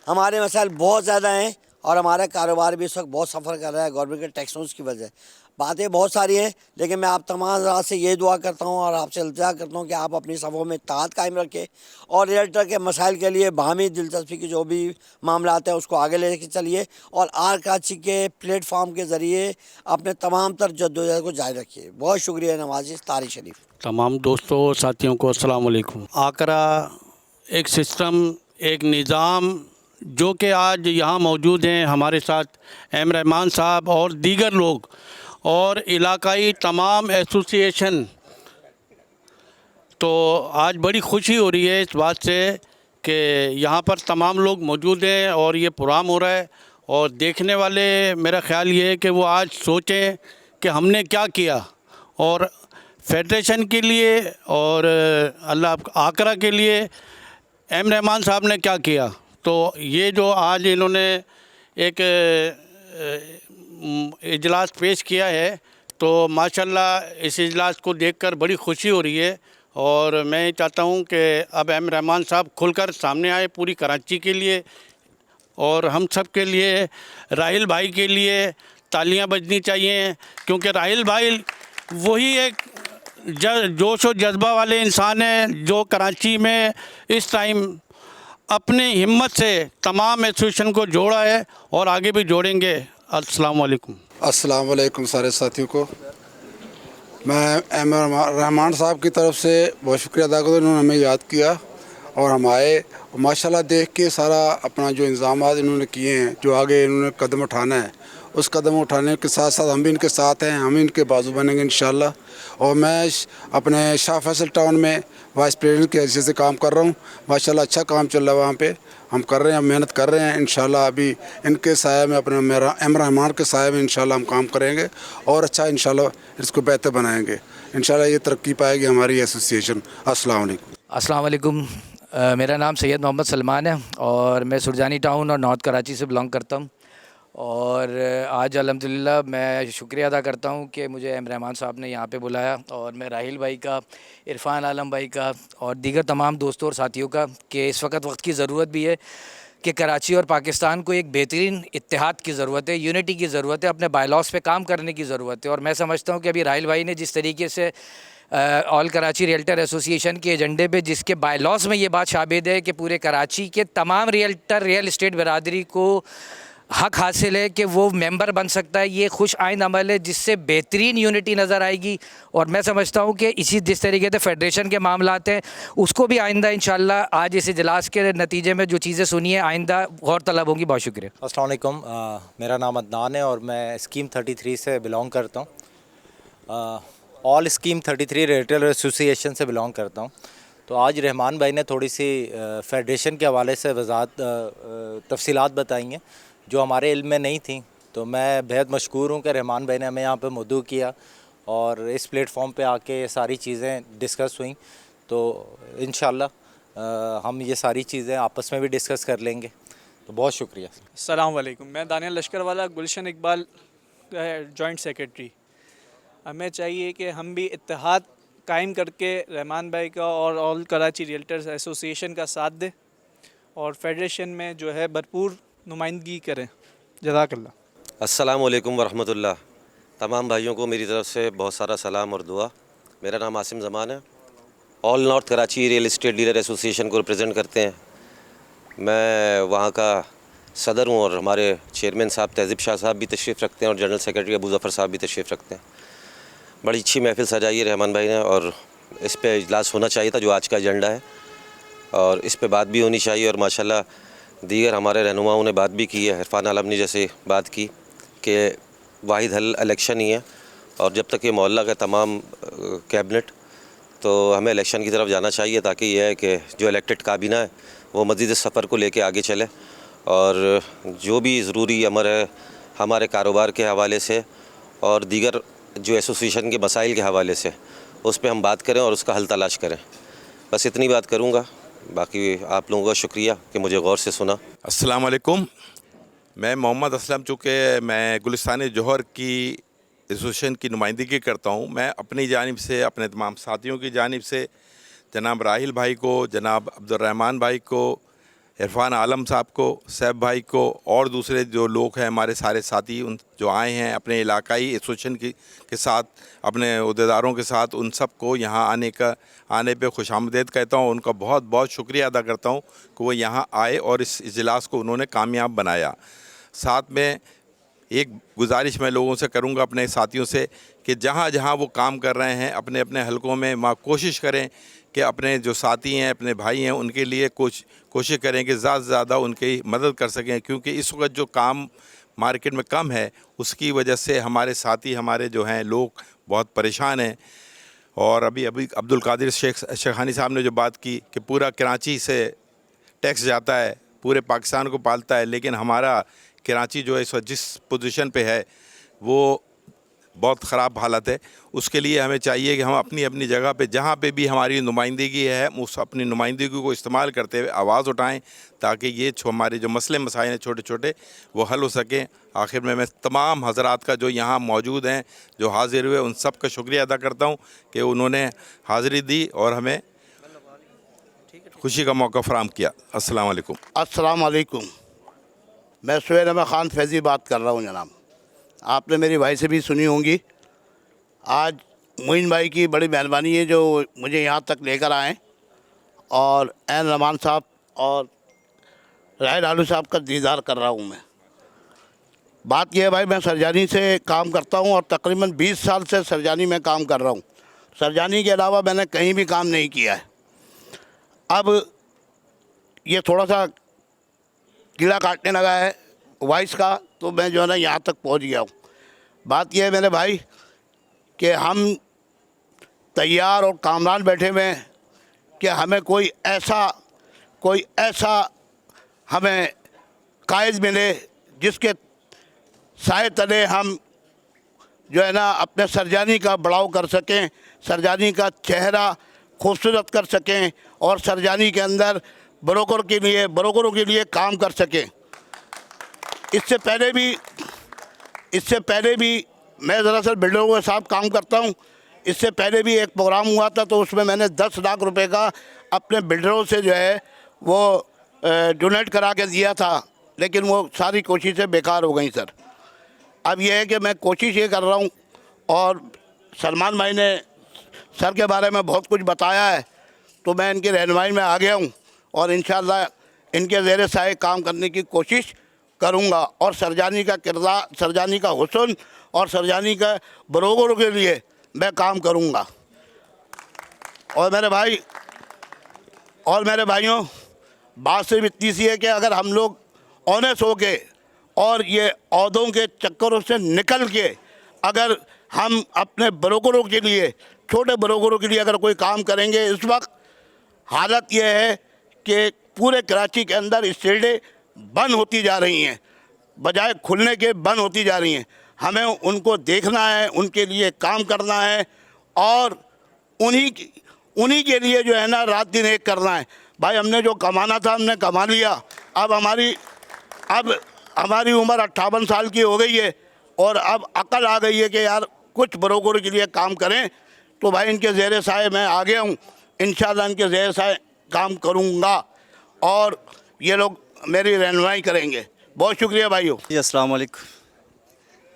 हमारे मसाइल बहुत ज़्यादा हैं और हमारा कारोबार भी इस वक्त बहुत सफ़र कर रहा है गवर्नमेंट के टैक्सों की वजह। बातें बहुत सारी हैं, लेकिन मैं आप तमाम हज़रात से ये दुआ करता हूँ और आपसे इल्तिजा करता हूँ कि आप अपनी सफ़ों में इत्तेहाद कायम रखें और रियल्टर के मसाइल के लिए बाहमी दिलचस्पी की जो भी मामलात हैं उसको आगे लेके चलिए और आल कराची के प्लेटफार्म के ज़रिए अपने तमाम तर जद्दोजहद को जारी रखिए। बहुत शुक्रिया। नवाज़िश तारिक शरीफ। तमाम दोस्तों साथियों को अस्सलाम वालेकुम। आकरा एक सिस्टम, एक निज़ाम जो कि आज यहाँ मौजूद हैं हमारे साथ एम रहमान साहब और दीगर लोग और इलाकाई तमाम एसोसिएशन, तो आज बड़ी खुशी हो रही है इस बात से कि यहाँ पर तमाम लोग मौजूद हैं और ये प्रोग्राम हो रहा है और देखने वाले मेरा ख़्याल ये है कि वो आज सोचें कि हमने क्या किया और फेडरेशन के लिए और अल्लाह आकरा के लिए एम रहमान साहब ने क्या किया। तो ये जो आज इन्होंने एक इजलास पेश किया है तो माशाल्लाह इस इजलास को देखकर बड़ी खुशी हो रही है और मैं चाहता हूँ कि अब एम रहमान साहब खुलकर सामने आए पूरी कराची के लिए और हम सब के लिए। राहिल भाई के लिए तालियां बजनी चाहिए क्योंकि राहिल भाई वही एक जोश और जज्बा वाले इंसान हैं जो कराची में इस टाइम अपने हिम्मत से तमाम एसोसिएशन को जोड़ा है और आगे भी जोड़ेंगे। अस्सलाम वालेकुम। अस्सलाम वालेकुम सारे साथियों को। मैं एम रहमान साहब की तरफ से बहुत शुक्रिया अदा करता हूँ, उन्होंने हमें याद किया और हम आए और माशाल्लाह देख के सारा अपना जो इंतजाम इन्होंने किए हैं, जो आगे इन्होंने कदम उठाना है, उस कदम उठाने के साथ साथ हम भी इनके साथ हैं, हम इनके बाजू बनेंगे इंशाल्लाह। और मैं अपने शाह फैसल टाउन में वाइस प्रेसिडेंट के हैसियत से काम कर रहा हूँ। माशाल्लाह अच्छा काम चल रहा है वहाँ पे, हम कर रहे हैं, हम मेहनत कर रहे हैं। इंशाल्लाह अभी इनके साया में, अपने एम रहमान के साया में इंशाल्लाह हम काम करेंगे और अच्छा इंशाल्लाह इसको बेहतर बनाएंगे। इंशाल्लाह ये तरक्की पाएगी हमारी एसोसिएशन। अस्सलाम वालेकुम। अस्सलाम वालेकुम। मेरा नाम सैयद मोहम्मद सलमान है और मैं सुरजानी टाउन और नॉर्थ कराची से बिलोंग करता हूँ। और आज अल्हम्दुलिल्लाह मैं शुक्रिया अदा करता हूँ कि मुझे एम रहमान साहब ने यहाँ पे बुलाया, और मैं राहिल भाई का, इरफान आलम भाई का और दीगर तमाम दोस्तों और साथियों का, कि इस वक्त की ज़रूरत भी है कि कराची और पाकिस्तान को एक बेहतरीन इत्तेहाद की ज़रूरत है, यूनिटी की ज़रूरत है, अपने बायलॉस पे काम करने की ज़रूरत है। और मैं समझता हूँ कि अभी राहिल भाई ने जिस तरीके से ऑल कराची रियल्टर एसोसिएशन के एजेंडे पे, जिसके बायलॉस में ये बात शाबिद है कि पूरे कराची के तमाम रियल इस्टेट बरादरी को हक हासिल है कि वो मेंबर बन सकता है, ये खुश आइंद अमल है जिससे बेहतरीन यूनिटी नज़र आएगी। और मैं समझता हूँ कि इसी जिस तरीके से फेडरेशन के मामलात हैं, उसको भी आइंदा इंशाल्लाह आज इस इजलास के नतीजे में जो चीज़ें सुनी हैं आइंदा गौर तलब होंगी। बहुत शुक्रिया। अस्सलाम वालेकुम। मेरा नाम अदनान है और मैं स्कीम 33 से बिलोंग करता हूँ। ऑल स्कीम 33 रियल्टर एसोसिएशन से बिलोंग करता हूँ। तो आज रहमान भाई ने थोड़ी सी फेडरेशन के हवाले से तफसीलात बताई हैं जो हमारे इल्म में नहीं थी। तो मैं बेहद मशकूर हूँ कि रहमान भाई ने हमें यहाँ पे मदऊ किया और इस प्लेटफॉर्म पे आके ये सारी चीज़ें डिस्कस हुई। तो इंशाल्लाह हम ये सारी चीज़ें आपस में भी डिस्कस कर लेंगे। तो बहुत शुक्रिया। अस्सलाम वालेकुम। मैं दानियल लश्कर वाला, गुलशन इकबाल जॉइंट सेक्रेटरी। हमें चाहिए कि हम भी इत्तेहाद कायम करके रहमान भाई का और ऑल कराची रियल्टर्स एसोसिएशन का साथ दें और फेडरेशन में जो है भरपूर नुमाइंदगी करें। जज़ाकल्लाह। अस्सलाम वालेकुम वरहमतुल्लाह। तमाम भाइयों को मेरी तरफ़ से बहुत सारा सलाम और दुआ। मेरा नाम आसिम ज़मान है, all north Karachi real estate dealer association को रिप्रेजेंट करते हैं। मैं वहाँ का सदर हूँ और हमारे चेयरमैन साहब तहज़ीब शाह साहब भी तशरीफ़ रखते हैं और जनरल सेक्रेटरी अबू ज़फ़र साहब भी तशरीफ़ रखते हैं। बड़ी अच्छी महफ़िल सजाई है रहमान भाई ने और इस पे इजलास होना चाहिए था जो आज का एजेंडा है, और इस पे बात भी होनी चाहिए। और माशाल्लाह दीगर हमारे रहनुमाओं ने बात भी की है, इरफान आलम ने जैसे बात की कि वाहिद हल इलेक्शन ही है, और जब तक ये मोहल्ला का तमाम कैबिनेट, तो हमें इलेक्शन की तरफ जाना चाहिए ताकि यह है कि जो इलेक्टेड काबीना है वो मज़ीद सफ़र को लेके आगे चले और जो भी ज़रूरी अमर है हमारे कारोबार के हवाले से और दीगर जो एसोसिएशन के मसाइल के हवाले से उस पर हम बात करें और उसका हल तलाश करें। बस इतनी बात करूँगा, बाकी आप लोगों का शुक्रिया कि मुझे गौर से सुना। अस्सलाम वालेकुम। मैं मोहम्मद असलम, चूँकि मैं गुलिस्तान जौहर की एसोसिएशन की नुमाइंदगी करता हूँ, मैं अपनी जानिब से, अपने तमाम साथियों की जानिब से जनाब राहिल भाई को, जनाब अब्दुर्रहमान भाई को, इरफान आलम साहब को, सैफ भाई को और दूसरे जो लोग हैं हमारे सारे साथी उन जो आए हैं अपने इलाकाई एसोसिएशन के साथ, अपने उहदेदारों के साथ, उन सब को यहाँ आने पे खुशामदीद कहता हूँ। उनका बहुत बहुत शुक्रिया अदा करता हूँ कि वो यहाँ आए और इस इजलास को उन्होंने कामयाब बनाया। साथ में एक गुजारिश मैं लोगों से करूँगा, अपने साथियों से, कि जहाँ जहाँ वो काम कर रहे हैं अपने अपने हलकों में, वहाँ कोशिश करें कि अपने जो साथी हैं, अपने भाई हैं, उनके लिए कोशिश करें कि ज़्यादा से ज़्यादा उनकी मदद कर सकें, क्योंकि इस वक्त जो काम मार्केट में कम है उसकी वजह से हमारे साथी, हमारे जो हैं लोग बहुत परेशान हैं। और अभी अब्दुल कादिर शेखानी साहब ने जो बात की कि पूरा कराची से टैक्स जाता है, पूरे पाकिस्तान को पालता है, लेकिन हमारा कराची जो है इस वक्त जिस पोजीशन पे है वो बहुत ख़राब हालत है। उसके लिए हमें चाहिए कि हम अपनी अपनी जगह पे जहाँ पे भी हमारी नुमाइंदगी है उस अपनी नुमाइंदगी को इस्तेमाल करते हुए आवाज़ उठाएं ताकि ये हमारे जो मसले मसाइल हैं छोटे छोटे वो हल हो सकें। आखिर में मैं तमाम हजरात का जो यहाँ मौजूद हैं, जो हाज़िर हुए, उन सब का शुक्रिया अदा करता हूँ कि उन्होंने हाज़िरी दी और हमें खुशी का मौका फराहम किया। अस्सलाम वालेकुम। अस्सलाम वालेकुम। मैं सुहैल अहमद ख़ान फैज़ी बात कर रहा हूँ जनाब। आपने मेरी भाई से भी सुनी होंगी। आज मोइन भाई की बड़ी मेहरबानी है जो मुझे यहाँ तक लेकर आए, और एन रहमान साहब और राहिल आलू साहब का दीदार कर रहा हूँ मैं। बात यह है भाई, मैं सरजानी से काम करता हूँ और तकरीबन 20 साल से सरजानी में काम कर रहा हूँ। सरजानी के अलावा मैंने कहीं भी काम नहीं किया है। अब ये थोड़ा सा कीड़ा काटने लगा है वॉइस का, तो मैं जो है ना यहाँ तक पहुँच गया हूँ। बात यह है मेरे भाई कि हम तैयार और कामरान बैठे हुए हैं कि हमें कोई ऐसा हमें कायद मिले जिसके साए तले हम जो है ना अपने सरजानी का बढ़ाव कर सकें, सरजानी का चेहरा खूबसूरत कर सकें और सरजानी के अंदर ब्रोकरों के लिए काम कर सकें। इससे पहले भी मैं दरअसल बिल्डरों के साथ काम करता हूं। इससे पहले भी एक प्रोग्राम हुआ था, तो उसमें मैंने 10 लाख रुपए का अपने बिल्डरों से जो है वो डोनेट करा के दिया था, लेकिन वो सारी कोशिशें बेकार हो गई सर। अब यह है कि मैं कोशिश ये कर रहा हूं, और सलमान भाई ने सर के बारे में बहुत कुछ बताया है, तो मैं इनकी रहनुमाई में आ गया हूं और इंशाअल्लाह इनके ज़ेरे साए काम करने की कोशिश करूंगा और सरजानी का किरदार, सरजानी का हुस्न और सरजानी का बरोबरों के लिए मैं काम करूंगा। और मेरे भाइयों, बात सिर्फ इतनी सी है कि अगर हम लोग ऑनेस्ट हो के और ये औहदों के चक्करों से निकल के अगर हम अपने ब्रोकरों के लिए, छोटे ब्रोकरों के लिए अगर कोई काम करेंगे, इस वक्त हालत ये है कि पूरे कराची के अंदर स्टेटें बंद होती जा रही हैं, बजाय खुलने के बंद होती जा रही हैं। हमें उनको देखना है, उनके लिए काम करना है और उन्हीं के लिए जो है ना रात दिन एक करना है। भाई हमने जो कमाना था हमने कमा लिया। अब हमारी उम्र 58 साल की हो गई है और अब अकल आ गई है कि यार कुछ ब्रोकरों के लिए काम करें। तो भाई इनके ज़ेरे साए मैं आ गया हूँ, इंशाल्लाह इनके ज़ेरे साए काम करूँगा और ये लोग मेरी रहनुमाई करेंगे। बहुत शुक्रिया भाइयों। जी अस्सलाम वालेकुम।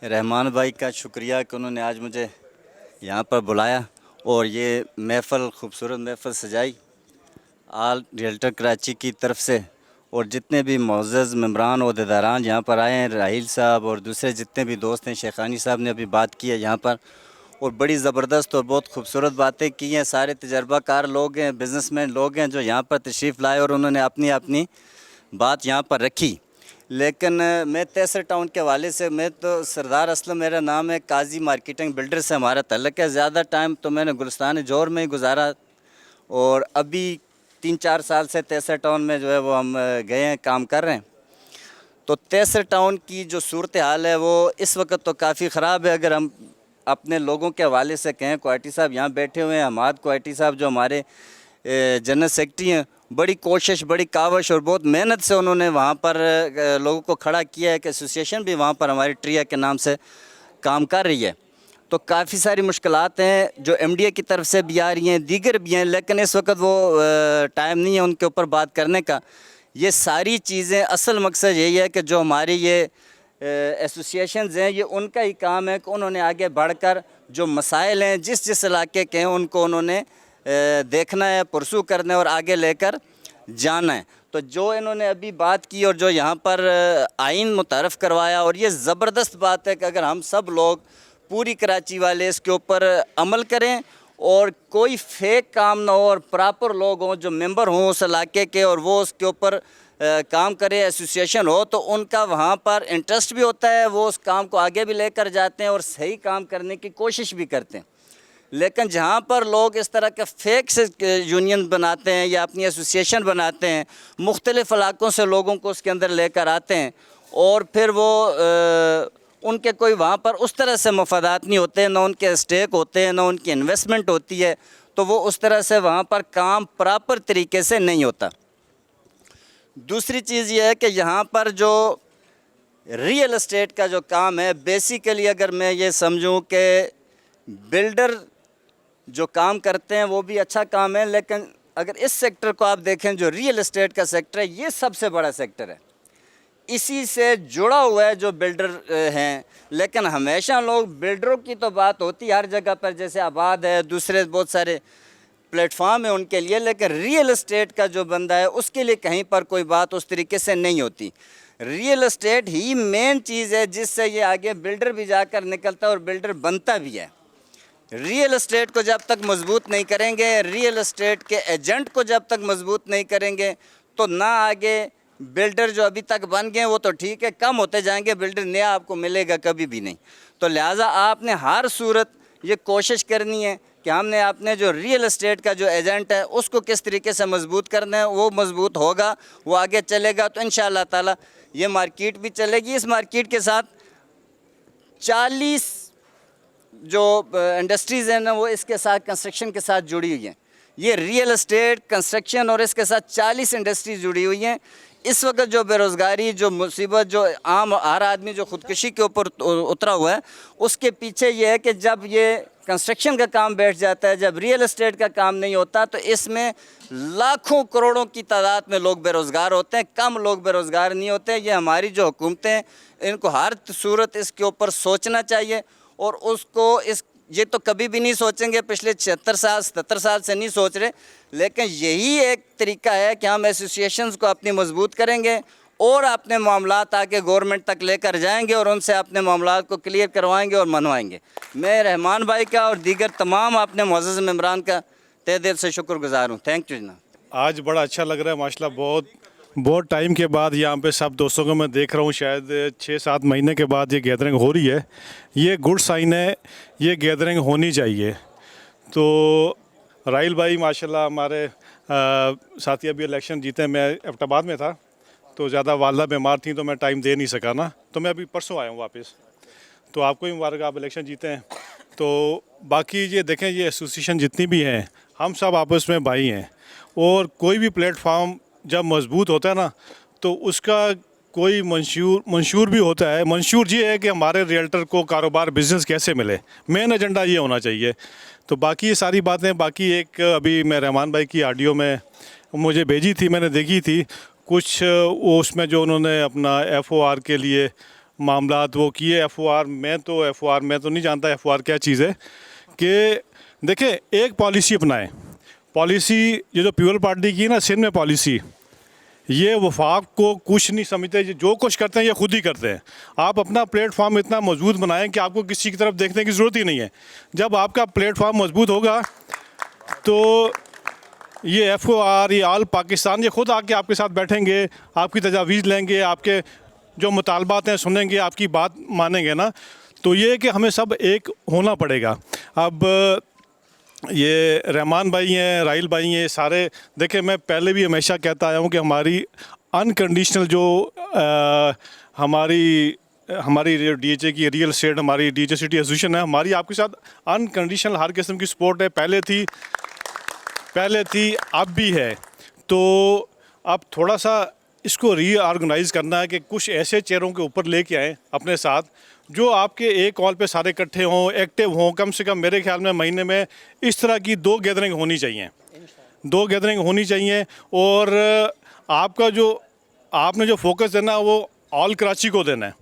रहमान भाई का शुक्रिया कि उन्होंने आज मुझे यहाँ पर बुलाया और ये महफ़िल, खूबसूरत महफ़िल सजाई आल रियल्टर कराची की तरफ से, और जितने भी मुअज़्ज़ज़ मेंबरान ओहदेदारान यहाँ पर आए हैं, राहिल साहब और दूसरे जितने भी दोस्त हैं, शेखानी साहब ने अभी बात की है यहाँ पर, और बड़ी ज़बरदस्त और बहुत खूबसूरत बातें की हैं। सारे तजर्बाकार लोग हैं, बिज़नेसमैन लोग हैं जो यहाँ पर तशरीफ़ लाए और उन्होंने अपनी बात यहाँ पर रखी। लेकिन मैं तहसील टाउन के हवाले से, मैं तो सरदार असलम मेरा नाम है, काजी मार्केटिंग बिल्डर से हमारा तल्लुक़ है। ज़्यादा टाइम तो मैंने गुलिस्तान जौहर में ही गुजारा और अभी 3-4 साल से तहसील टाउन में जो है वो हम गए हैं, काम कर रहे हैं। तो तहसील टाउन की जो सूरत हाल है वो इस वक्त तो काफ़ी ख़राब है। अगर हम अपने लोगों के हवाले से कहें, क्वालिटी साहब यहाँ बैठे हुए हैं, हमाद क्वालिटी साहब जो हमारे जनरल सेक्रेटरी हैं, बड़ी कोशिश, बड़ी कावश और बहुत मेहनत से उन्होंने वहाँ पर लोगों को खड़ा किया है कि एसोसिएशन भी वहाँ पर हमारी ट्रिया के नाम से काम कर रही है। तो काफ़ी सारी मुश्किलात हैं जो MDA की तरफ से भी आ रही हैं, दीगर भी हैं, लेकिन इस वक्त वो टाइम नहीं है उनके ऊपर बात करने का। ये सारी चीज़ें, असल मकसद यही है कि जो हमारी ये एसोसिएशंस हैं, ये उनका ही काम है कि उन्होंने आगे बढ़कर जो मसाइल हैं जिस इलाके के हैं उनको उन्होंने देखना है, परसू करना है और आगे लेकर जाना है। तो जो इन्होंने अभी बात की और जो यहाँ पर आइन मुतारफ़ करवाया, और ये ज़बरदस्त बात है कि अगर हम सब लोग, पूरी कराची वाले इसके ऊपर अमल करें और कोई फेक काम ना हो और प्रॉपर लोग हों जो मेंबर हों उस इलाके के और वो उसके ऊपर काम करे, एसोसिएशन हो, तो उनका वहाँ पर इंटरेस्ट भी होता है, वो उस काम को आगे भी लेकर जाते हैं और सही काम करने की कोशिश भी करते हैं। लेकिन जहाँ पर लोग इस तरह के फेक से यूनियन बनाते हैं या अपनी एसोसिएशन बनाते हैं, मुख्तलिफ़ इलाकों से लोगों को उसके अंदर लेकर आते हैं और फिर वो उनके कोई वहाँ पर उस तरह से मफादात नहीं होते, ना उनके स्टेक होते हैं, ना उनकी इन्वेस्टमेंट होती है, तो वो उस तरह से वहाँ पर काम प्रॉपर तरीके से नहीं होता। दूसरी चीज़ ये है कि यहाँ पर जो रियल एस्टेट का जो काम है, बेसिकली अगर मैं ये समझूँ कि बिल्डर जो काम करते हैं वो भी अच्छा काम है, लेकिन अगर इस सेक्टर को आप देखें, जो रियल एस्टेट का सेक्टर है, ये सबसे बड़ा सेक्टर है, इसी से जुड़ा हुआ है जो बिल्डर हैं। लेकिन हमेशा लोग बिल्डरों की तो बात होती है हर जगह पर, जैसे आबाद है, दूसरे बहुत सारे प्लेटफॉर्म है उनके लिए, लेकिन रियल एस्टेट का जो बंदा है उसके लिए कहीं पर कोई बात उस तरीके से नहीं होती। रियल एस्टेट ही मेन चीज़ है जिससे ये आगे बिल्डर भी जाकर निकलता है और बिल्डर बनता भी है। रियल एस्टेट को जब तक मजबूत नहीं करेंगे, रियल एस्टेट के एजेंट को जब तक मजबूत नहीं करेंगे, तो ना आगे बिल्डर जो अभी तक बन गए वो तो ठीक है, कम होते जाएंगे, बिल्डर नया आपको मिलेगा कभी भी नहीं। तो लिहाजा आपने हर सूरत ये कोशिश करनी है कि हमने अपने जो रियल एस्टेट का जो एजेंट है उसको किस तरीके से मजबूत करना है। वो मजबूत होगा, वो आगे चलेगा, तो इंशाअल्लाह ताला ये मार्केट भी चलेगी। इस मार्केट के साथ 40 जो इंडस्ट्रीज़ हैं ना वो इसके साथ कंस्ट्रक्शन के साथ जुड़ी हुई हैं। ये रियल एस्टेट, कंस्ट्रक्शन और इसके साथ 40 इंडस्ट्रीज जुड़ी हुई हैं। इस वक्त जो बेरोज़गारी, जो मुसीबत, जो आम हर आदमी जो ख़ुदकुशी के ऊपर उतरा हुआ है, उसके पीछे ये है कि जब ये कंस्ट्रक्शन का काम बैठ जाता है, जब रियल एस्टेट का काम नहीं होता, तो इसमें लाखों करोड़ों की तादाद में लोग बेरोज़गार होते हैं, कम लोग बेरोज़गार नहीं होते। ये हमारी जो हुकूमतें हैं इनको हर सूरत इसके ऊपर सोचना चाहिए और उसको ये तो कभी भी नहीं सोचेंगे, पिछले 76 साल 77 साल से नहीं सोच रहे, लेकिन यही एक तरीका है कि हम एसोसिएशंस को अपनी मजबूत करेंगे और अपने मामलात आके गवर्नमेंट तक लेकर जाएंगे और उनसे अपने मामलात को क्लियर करवाएंगे और मनवाएंगे। मैं रहमान भाई का और दीगर तमाम अपने मुअज़्ज़ज़ मेंबरान का तहे दिल से शुक्रगुज़ार हूँ। थैंक यू जनाब। आज बड़ा अच्छा लग रहा है माशाल्लाह। बहुत टाइम के बाद यहाँ पे सब दोस्तों को मैं देख रहा हूँ, शायद 6-7 महीने के बाद ये गैदरिंग हो रही है। ये गुड साइन है, ये गैदरिंग होनी चाहिए। तो राइल भाई माशाल्लाह हमारे साथी अभी इलेक्शन जीते, मैं एबटाबाद में था तो ज़्यादा वालदा बीमार थी तो मैं टाइम दे नहीं सका ना, तो मैं अभी परसों आया हूँ वापस। तो आपको भी मुबारक, आप इलेक्शन जीते हैं। तो बाकी ये देखें, ये एसोसिएशन जितनी भी हैं हम सब आपस में भाई हैं और कोई भी प्लेटफार्म जब मजबूत होता है ना तो उसका कोई मंशूर भी होता है। मंशूर ये है कि हमारे रियल्टर को कारोबार बिज़नेस कैसे मिले, मेन एजेंडा ये होना चाहिए। तो बाकी ये सारी बातें, बाकी एक अभी मैं रहमान भाई की ऑडियो में मुझे भेजी थी, मैंने देखी थी कुछ उसमें जो उन्होंने अपना FOR के लिए मामलात वो किए। FOR मैं तो नहीं जानता FOR क्या चीज़ है। कि देखें, एक पॉलिसी अपनाएं, पॉलिसी ये जो पीपल पार्टी की ना सिंध में पॉलिसी, ये वफाक को कुछ नहीं समझते, जो कुछ करते हैं ये खुद ही करते हैं। आप अपना प्लेटफॉर्म इतना मजबूत बनाएं कि आपको किसी की तरफ देखने की ज़रूरत ही नहीं है। जब आपका प्लेटफॉर्म मजबूत होगा तो ये FOR, ये ऑल पाकिस्तान, ये खुद आके आपके साथ बैठेंगे, आपकी तजावीज़ लेंगे, आपके जो मुतालबात हैं सुनेंगे, आपकी बात मानेंगे ना। तो ये कि हमें सब एक होना पड़ेगा। अब ये रहमान भाई हैं, राइल भाई हैं, सारे देखें, मैं पहले भी हमेशा कहता आया हूँ कि हमारी अनकंडीशनल जो हमारी DHA की रियल एस्टेट, हमारी DHA सिटी एसोसिएशन है, हमारी आपके साथ अनकंडीशनल हर किस्म की सपोर्ट है। पहले थी अब भी है। तो अब थोड़ा सा इसको रीऑर्गेनाइज़ करना है कि कुछ ऐसे चेहरों के ऊपर लेके आएँ अपने साथ जो आपके एक कॉल पे सारे इकट्ठे हों, एक्टिव हों। कम से कम मेरे ख्याल में महीने में इस तरह की 2 गैदरिंग होनी चाहिए, 2 गैदरिंग होनी चाहिए। और आपने जो फोकस देना है वो ऑल कराची को देना है।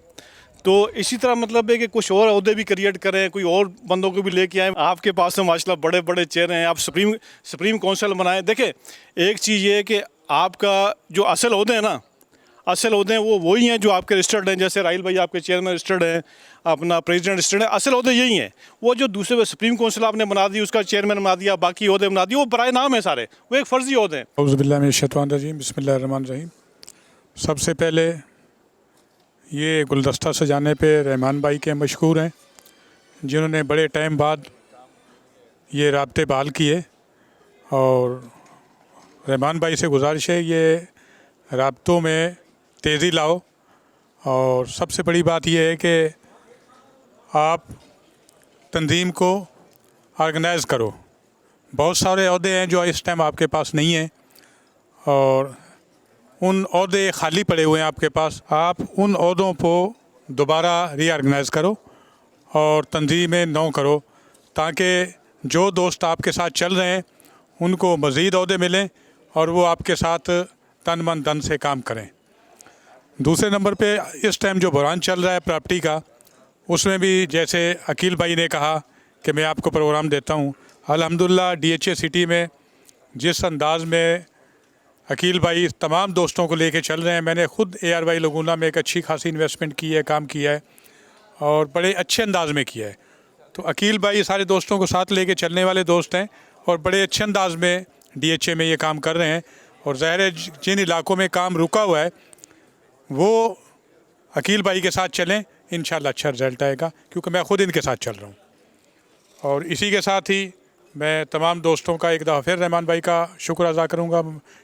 तो इसी तरह मतलब है कि कुछ और अहदे भी क्रिएट करें, कोई और बंदों को भी लेके आएँ। आपके पास तो माशाल्लाह बड़े बड़े चेहरे हैं, आप सुप्रीम काउंसिल बनाएं। देखें, एक चीज़ ये है कि आपका जो असल अहदे हैं ना, असल अहदे हैं वो वही हैं जो आपके रजिस्टर्ड हैं। जैसे राइल भाई आपके चेयरमैन रजिस्टर्ड हैं, अपना प्रेसिडेंट रजिस्टर्ड है, असल अहदे यही हैं। वो जो दूसरे सुप्रीम काउंसिल आपने बना दी, उसका चेयरमैन बना दिया, बाकी अहदे बना दिए, वो बराए नाम है सारे, वो एक फ़र्ज़ी अहदे हैं। औज़ुबिल्लाहिमिनश्शैतानिर्रजीम, बिस्मिल्लाहिर्रहमानिर्रहीम। सबसे पहले ये गुलदस्ता सजाने पे रहमान भाई के मशकूर हैं, जिन्होंने बड़े टाइम बाद ये राब्ते बहाल किए। और रहमान भाई से गुजारिश है ये राब्तों में तेज़ी लाओ। और सबसे बड़ी बात यह है कि आप तंजीम को ऑर्गेनाइज़ करो। बहुत सारे अहदे हैं जो इस टाइम आपके पास नहीं हैं और उन अहदे खाली पड़े हुए हैं आपके पास। आप उन अहदों को दोबारा रीऑर्गेनाइज़ करो और तंजीमें नौ करो, ताकि जो दोस्त आपके साथ चल रहे हैं उनको मज़ीद अहदे मिलें और वो आपके साथ तन मन धन से काम करें। दूसरे नंबर पे इस टाइम जो बहरान चल रहा है प्रॉपर्टी का, उसमें भी जैसे अकील भाई ने कहा कि मैं आपको प्रोग्राम देता हूँ। अल्हम्दुलिल्लाह DHA सिटी में जिस अंदाज़ में अकील भाई तमाम दोस्तों को लेके चल रहे हैं, मैंने ख़ुद ARY लगूना में एक अच्छी खासी इन्वेस्टमेंट की है, काम किया है और बड़े अच्छे अंदाज में किया है। तो अकील भाई सारे दोस्तों को साथ लेके चलने वाले दोस्त हैं और बड़े अच्छे अंदाज में DHA में ये काम कर रहे हैं और ज़ाहिर है जिन इलाकों में काम रुका हुआ है वो अकील भाई के साथ चलें, इंशाल्लाह अच्छा रिज़ल्ट आएगा, क्योंकि मैं ख़ुद इनके साथ चल रहा हूँ। और इसी के साथ ही मैं तमाम दोस्तों का एक दफ़ा फिर रहमान भाई का शुक्र अदा करूँगा।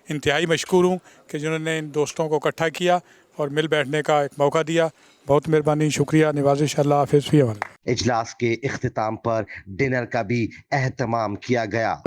इंतहाई मशकूर हूँ कि जिन्होंने इन दोस्तों को इकट्ठा किया और मिल बैठने का एक मौका दिया। बहुत मेहरबानी, शुक्रिया, नवाज़िश, अल्लाह हाफ़िज़। इजलास के इख्तिताम पर डिनर का भी एहतमाम किया गया।